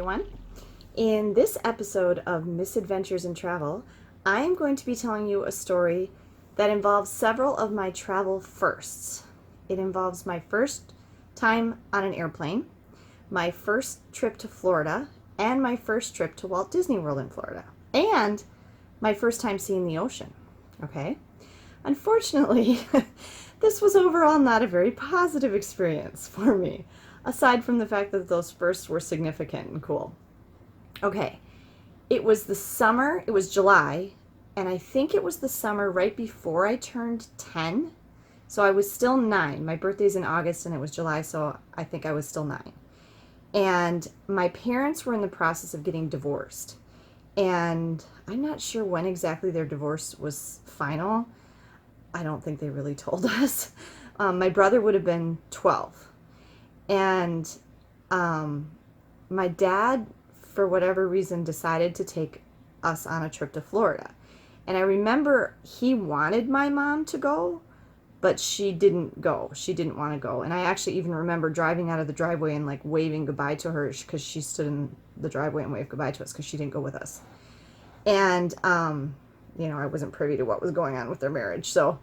everyone. In this episode of Misadventures in Travel, I am going to be telling you a story that involves several of my travel firsts. It involves my first time on an airplane, my first trip to Florida, and my first trip to Walt Disney World in Florida, and my first time seeing the ocean. Okay? Unfortunately, this was overall not a very positive experience for me, aside from the fact that those firsts were significant and cool. Okay, it was the summer, it was July, and I think it was the summer right before I turned 10. So I was still 9. My birthday's in August and it was July, so I think I was still 9. And my parents were in the process of getting divorced. And I'm not sure when exactly their divorce was final. I don't think they really told us. My brother would have been 12. And my dad, for whatever reason, decided to take us on a trip to Florida. And I remember he wanted my mom to go, but she didn't go. She didn't want to go. And I actually even remember driving out of the driveway and like waving goodbye to her because she stood in the driveway and waved goodbye to us because she didn't go with us. And, I wasn't privy to what was going on with their marriage. So,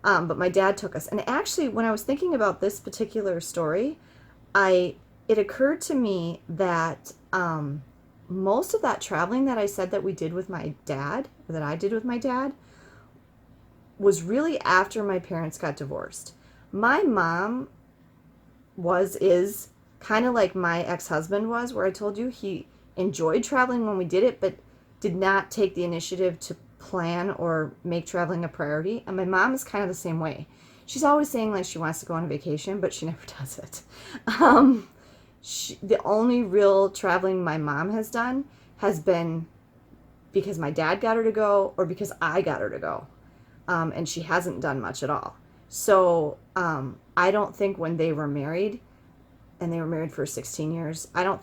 but my dad took us. And actually, when I was thinking about this particular story, it occurred to me that most of that traveling that I said that we did with my dad, or that I did with my dad, was really after my parents got divorced. My mom is kind of like my ex-husband was, where I told you he enjoyed traveling when we did it, but did not take the initiative to plan or make traveling a priority. And my mom is kind of the same way. She's always saying like she wants to go on a vacation, but she never does it. The only real traveling my mom has done has been because my dad got her to go or because I got her to go. And she hasn't done much at all. So I don't think when they were married, and they were married for 16 years, I don't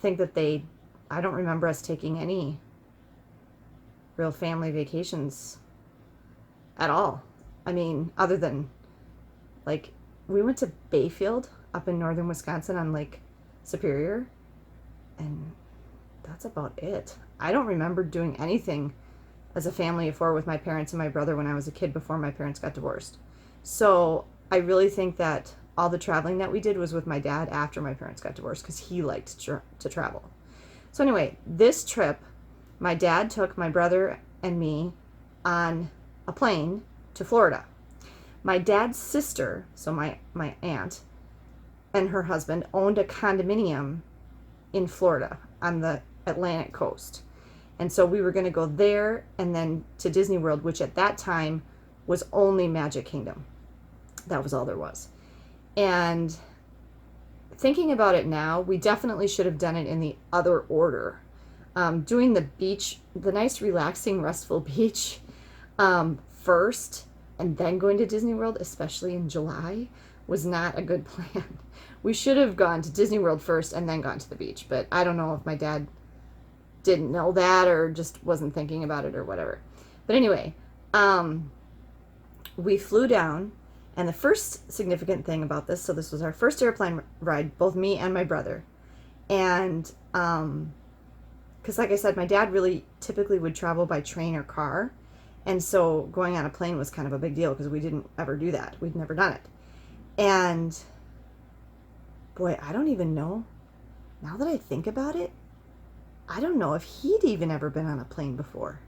remember us taking any real family vacations at all. I mean, other than like we went to Bayfield up in northern Wisconsin on Lake Superior, and that's about it. I don't remember doing anything as a family of 4 with my parents and my brother when I was a kid before my parents got divorced. So I really think that all the traveling that we did was with my dad after my parents got divorced because he liked to travel. So anyway, this trip, my dad took my brother and me on a plane to Florida. My dad's sister, so my aunt, and her husband owned a condominium in Florida on the Atlantic coast. And so we were going to go there and then to Disney World, which at that time was only Magic Kingdom. That was all there was. And thinking about it now, we definitely should have done it in the other order. Doing the beach, the nice, relaxing, restful beach first, and then going to Disney World, especially in July, was not a good plan. We should have gone to Disney World first and then gone to the beach, but I don't know if my dad didn't know that or just wasn't thinking about it or whatever. But anyway, we flew down, and the first significant thing about this, so this was our first airplane ride, both me and my brother. And because like I said, my dad really typically would travel by train or car. And so going on a plane was kind of a big deal because we didn't ever do that. We'd never done it. And boy, I don't even know. Now that I think about it, I don't know if he'd even ever been on a plane before.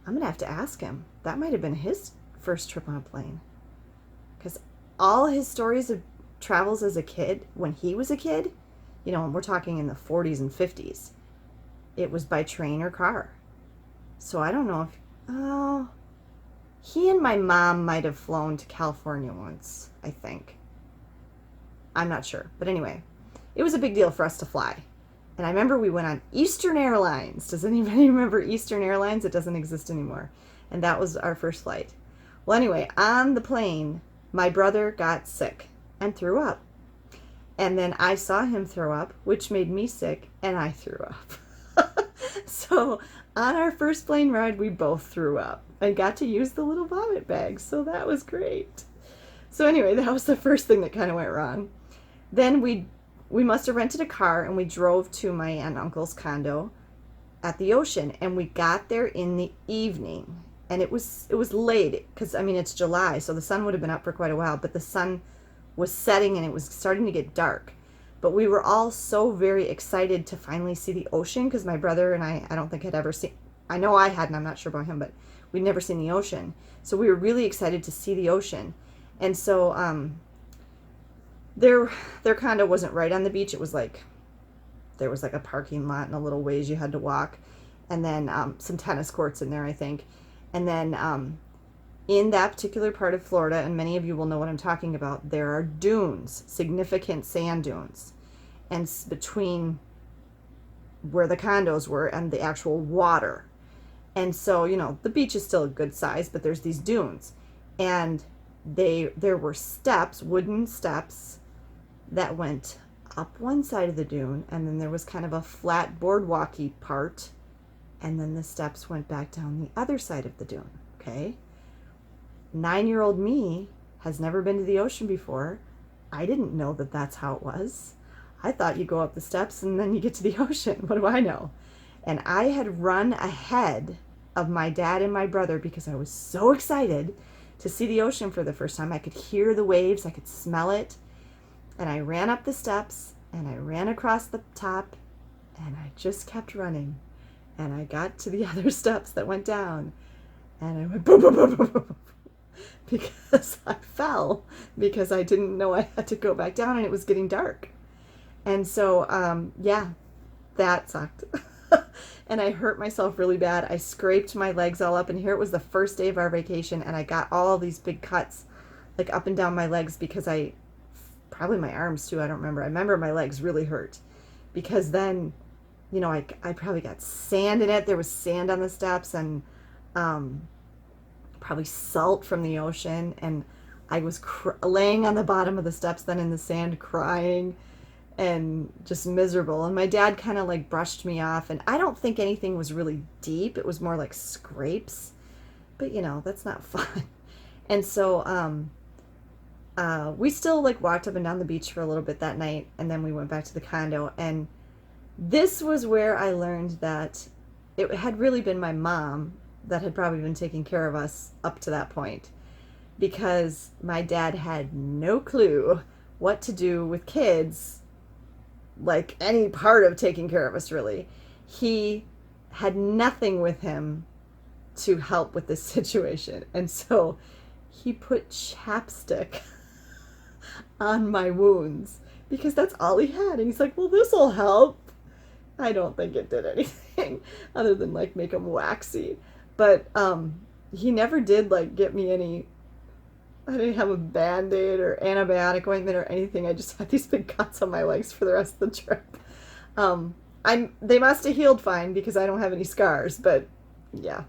I'm going to have to ask him. That might have been his first trip on a plane. Because all his stories of travels as a kid, when he was a kid, and we're talking in the 40s and 50s, it was by train or car. So I don't know if... he and my mom might have flown to California once, I think. I'm not sure. But anyway, it was a big deal for us to fly. And I remember we went on Eastern Airlines. Does anybody remember Eastern Airlines? It doesn't exist anymore. And that was our first flight. Well, anyway, on the plane, my brother got sick and threw up. And then I saw him throw up, which made me sick, and I threw up. So on our first plane ride, we both threw up and got to use the little vomit bags. So that was great. So anyway, that was the first thing that kind of went wrong. Then we we must have rented a car and we drove to my aunt and uncle's condo at the ocean, and we got there in the evening, and it was late because I mean it's July, so the sun would have been up for quite a while, but the sun was setting and it was starting to get dark. But we were all so very excited to finally see the ocean because my brother and I don't think had ever seen, I know I hadn't, I'm not sure about him, but we'd never seen the ocean. So we were really excited to see the ocean. And so their condo wasn't right on the beach. It was like, there was like a parking lot and a little ways you had to walk, and then some tennis courts in there, I think. And then in that particular part of Florida, and many of you will know what I'm talking about, there are dunes, significant sand dunes. And between where the condos were and the actual water. And so, you know, the beach is still a good size, but there's these dunes. And there were steps, wooden steps, that went up one side of the dune, and then there was kind of a flat boardwalky part, and then the steps went back down the other side of the dune, okay? 9-year-old me has never been to the ocean before. I didn't know that that's how it was. I thought you go up the steps and then you get to the ocean. What do I know? And I had run ahead of my dad and my brother because I was so excited to see the ocean for the first time. I could hear the waves, I could smell it. And I ran up the steps and I ran across the top, and I just kept running. And I got to the other steps that went down, and I went boom, boom, boom, boom, boom, because I fell, because I didn't know I had to go back down and it was getting dark. And so, yeah, that sucked. And I hurt myself really bad. I scraped my legs all up, and here it was the first day of our vacation, and I got all these big cuts, like up and down my legs, because probably my arms too, I don't remember. I remember my legs really hurt, because then, you know, I probably got sand in it. There was sand on the steps, and probably salt from the ocean, and I was laying on the bottom of the steps then in the sand crying and just miserable. And my dad kind of like brushed me off, and I don't think anything was really deep. It was more like scrapes, but you know, that's not fun. And so we still like walked up and down the beach for a little bit that night, and then we went back to the condo. And this was where I learned that it had really been my mom that had probably been taking care of us up to that point, because my dad had no clue what to do with kids, like any part of taking care of us, really. He had nothing with him to help with this situation. And so he put chapstick on my wounds because that's all he had. And he's like, well, this will help. I don't think it did anything other than like make them waxy. But he never did like get me any, I didn't have a Band-Aid or antibiotic ointment or anything. I just had these big cuts on my legs for the rest of the trip. They must have healed fine because I don't have any scars, but yeah.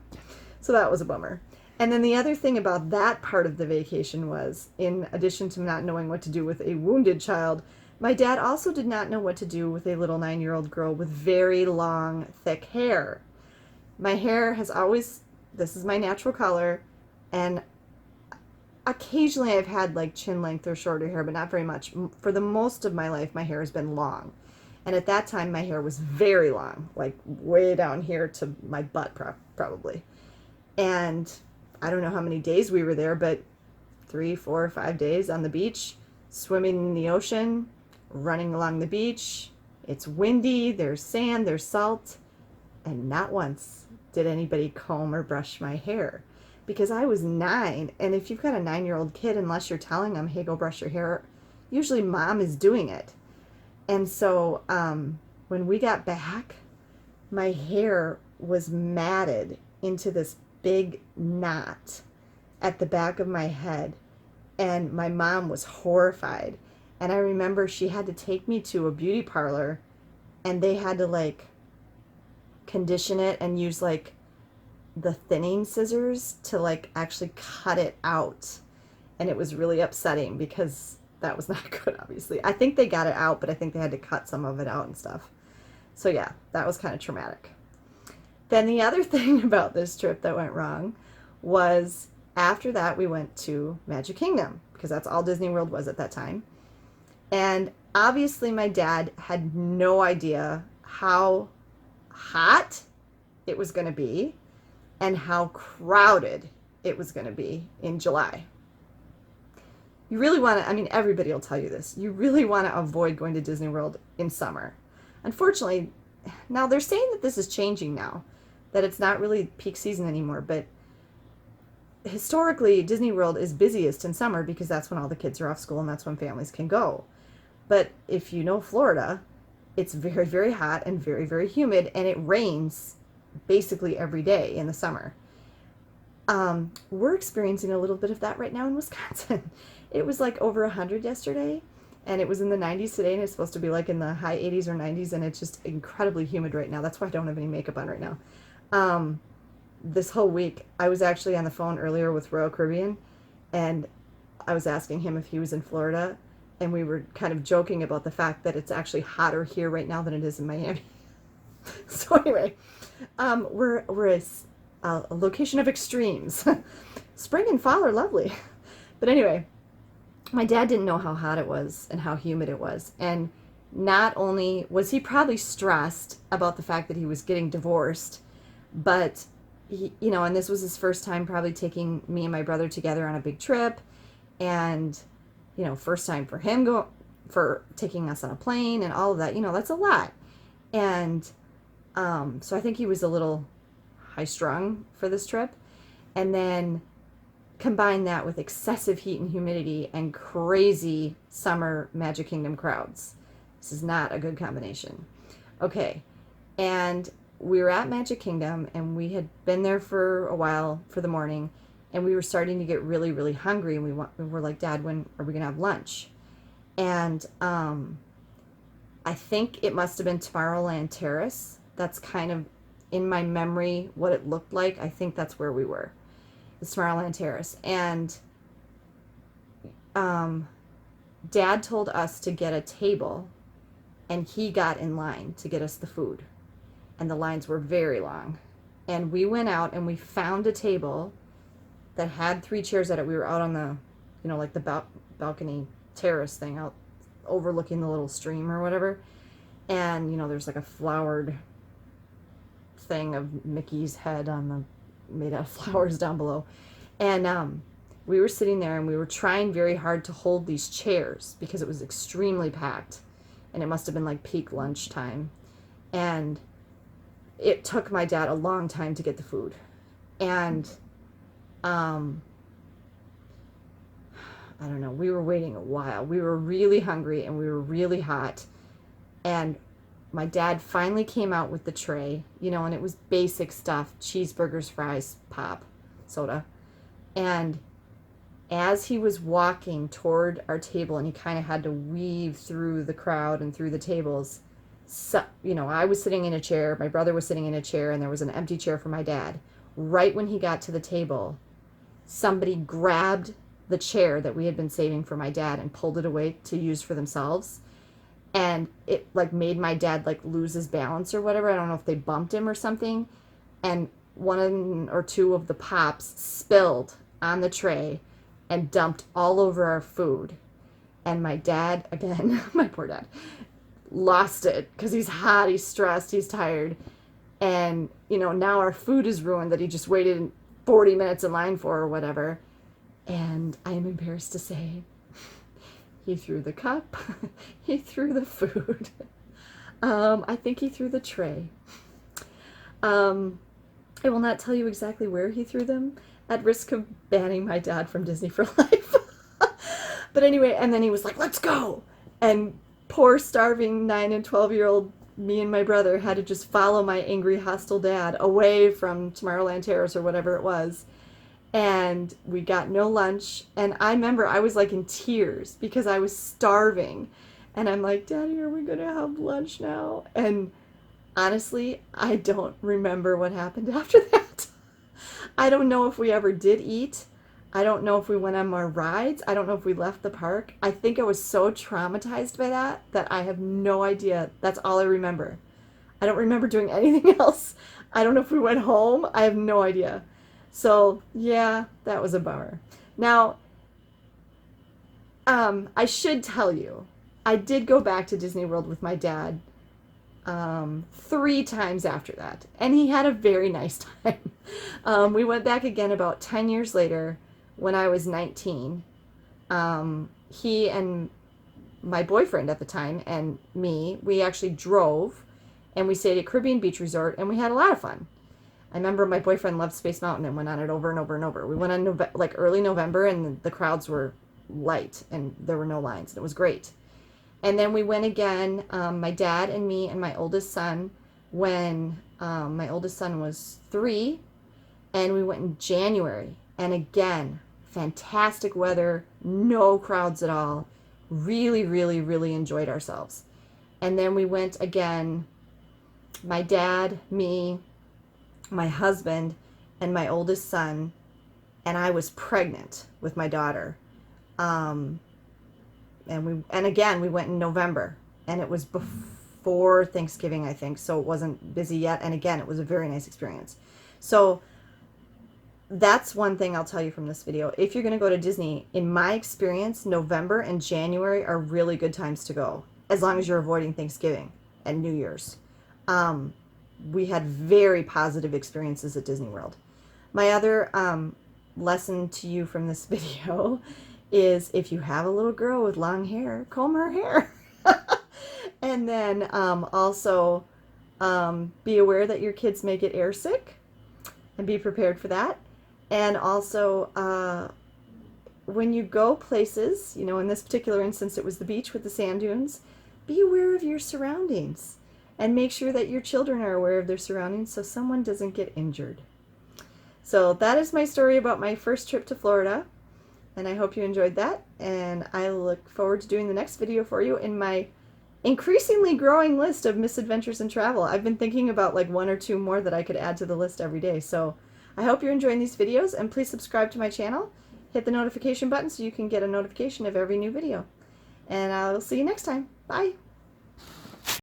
So that was a bummer. And then the other thing about that part of the vacation was, in addition to not knowing what to do with a wounded child, my dad also did not know what to do with a little 9-year-old girl with very long, thick hair. My hair has always, this is my natural color, and occasionally I've had like chin length or shorter hair, but not very much. For the most of my life, my hair has been long. And at that time, my hair was very long, like way down here to my butt probably. And I don't know how many days we were there, but 3, 4, 5 days on the beach, swimming in the ocean, running along the beach. It's windy, there's sand, there's salt, and not once did anybody comb or brush my hair. Because I was 9, and if you've got a 9-year-old kid, unless you're telling them, hey, go brush your hair, usually mom is doing it. And so when we got back, my hair was matted into this big knot at the back of my head, and my mom was horrified. And I remember she had to take me to a beauty parlor, and they had to like condition it and use like the thinning scissors to like actually cut it out. And it was really upsetting because that was not good, obviously. I think they got it out, but I think they had to cut some of it out and stuff. So yeah, that was kind of traumatic. Then the other thing about this trip that went wrong was after that we went to Magic Kingdom, because that's all Disney World was at that time. And Obviously, my dad had no idea how hot it was going to be and how crowded it was going to be in July. You really want to, I mean, everybody will tell you this. You really want to avoid going to Disney World in summer. Unfortunately, now they're saying that this is changing now, that it's not really peak season anymore, but historically, Disney World is busiest in summer because that's when all the kids are off school and that's when families can go. But if you know Florida, it's very, very hot and very, very humid, and it rains basically every day in the summer. We're experiencing a little bit of that right now in Wisconsin. It was like over 100 yesterday, and it was in the 90s today, and it's supposed to be like in the high 80s or 90s, and it's just incredibly humid right now. That's why I don't have any makeup on right now. This whole week, I was actually on the phone earlier with Royal Caribbean, and I was asking him if he was in Florida, and we were kind of joking about the fact that it's actually hotter here right now than it is in Miami. So anyway, we're a location of extremes. Spring and fall are lovely. But anyway, my dad didn't know how hot it was and how humid it was. And not only was he probably stressed about the fact that he was getting divorced, but he, and this was his first time probably taking me and my brother together on a big trip, and first time for him for taking us on a plane and all of that. That's a lot. And so I think he was a little high strung for this trip. And then combine that with excessive heat and humidity and crazy summer Magic Kingdom crowds. This is not a good combination. Okay, and we were at Magic Kingdom, and we had been there for a while for the morning, and we were starting to get really, really hungry, and we were like, Dad, when are we going to have lunch? And I think it must have been Tomorrowland Terrace. That's kind of, in my memory, what it looked like. I think that's where we were. It's Tomorrowland Terrace. And Dad told us to get a table, and he got in line to get us the food. And the lines were very long. And we went out and we found a table that had 3 chairs at it. We were out on the, like the balcony terrace thing out overlooking the little stream or whatever. And, there's like a flowered thing of Mickey's head made out of flowers down below. And we were sitting there and we were trying very hard to hold these chairs because it was extremely packed. And it must have been like peak lunch time. And it took my dad a long time to get the food. And I don't know, we were waiting a while. We were really hungry and we were really hot. And my dad finally came out with the tray, and it was basic stuff: cheeseburgers, fries, pop, soda. And as he was walking toward our table, and he kind of had to weave through the crowd and through the tables, so, I was sitting in a chair, my brother was sitting in a chair, and there was an empty chair for my dad. Right when he got to the table, somebody grabbed the chair that we had been saving for my dad and pulled it away to use for themselves. And it made my dad lose his balance or whatever. I don't know if they bumped him or something. And 1 or 2 of the pops spilled on the tray and dumped all over our food. And my dad, again, my poor dad, lost it because he's hot, he's stressed, he's tired. And, now our food is ruined that he just waited 40 minutes in line for or whatever. And I am embarrassed to say, he threw the cup, he threw the food. I think he threw the tray. I will not tell you exactly where he threw them, at risk of banning my dad from Disney for life. But anyway, and then he was like, let's go. And poor starving 9 and 12-year-old me and my brother had to just follow my angry, hostile dad away from Tomorrowland Terrace or whatever it was. And we got no lunch. And I remember I was in tears because I was starving. And I'm like, Daddy, are we going to have lunch now? And honestly, I don't remember what happened after that. I don't know if we ever did eat. I don't know if we went on more rides. I don't know if we left the park. I think I was so traumatized by that I have no idea. That's all I remember. I don't remember doing anything else. I don't know if we went home. I have no idea. So, yeah, that was a bummer. Now, I should tell you, I did go back to Disney World with my dad 3 times after that, and he had a very nice time. We went back again about 10 years later when I was 19. He and my boyfriend at the time and me, we actually drove and we stayed at Caribbean Beach Resort, and we had a lot of fun. I remember my boyfriend loved Space Mountain and went on it over and over and over. We went on like early November, and the crowds were light and there were no lines, and it was great. And then we went again, my dad and me and my oldest son, when my oldest son was 3, and we went in January. And again, fantastic weather, no crowds at all. Really, really, really enjoyed ourselves. And then we went again, my dad, me, my husband, and my oldest son, and I was pregnant with my daughter. And again, we went in November, and it was before Thanksgiving, I think, so it wasn't busy yet. And again, it was a very nice experience. So that's one thing I'll tell you from this video. If you're going to go to Disney, in my experience, November and January are really good times to go, as long as you're avoiding Thanksgiving and New Year's. We had very positive experiences at Disney World. My other lesson to you from this video is, if you have a little girl with long hair, comb her hair. And then also be aware that your kids may get air sick, and be prepared for that. And also when you go places, in this particular instance it was the beach with the sand dunes, be aware of your surroundings and make sure that your children are aware of their surroundings so someone doesn't get injured. So that is my story about my first trip to Florida, and I hope you enjoyed that, and I look forward to doing the next video for you in my increasingly growing list of misadventures in travel. I've been thinking about like 1 or 2 more that I could add to the list every day. So I hope you're enjoying these videos, and please subscribe to my channel. Hit the notification button so you can get a notification of every new video. And I'll see you next time. Bye!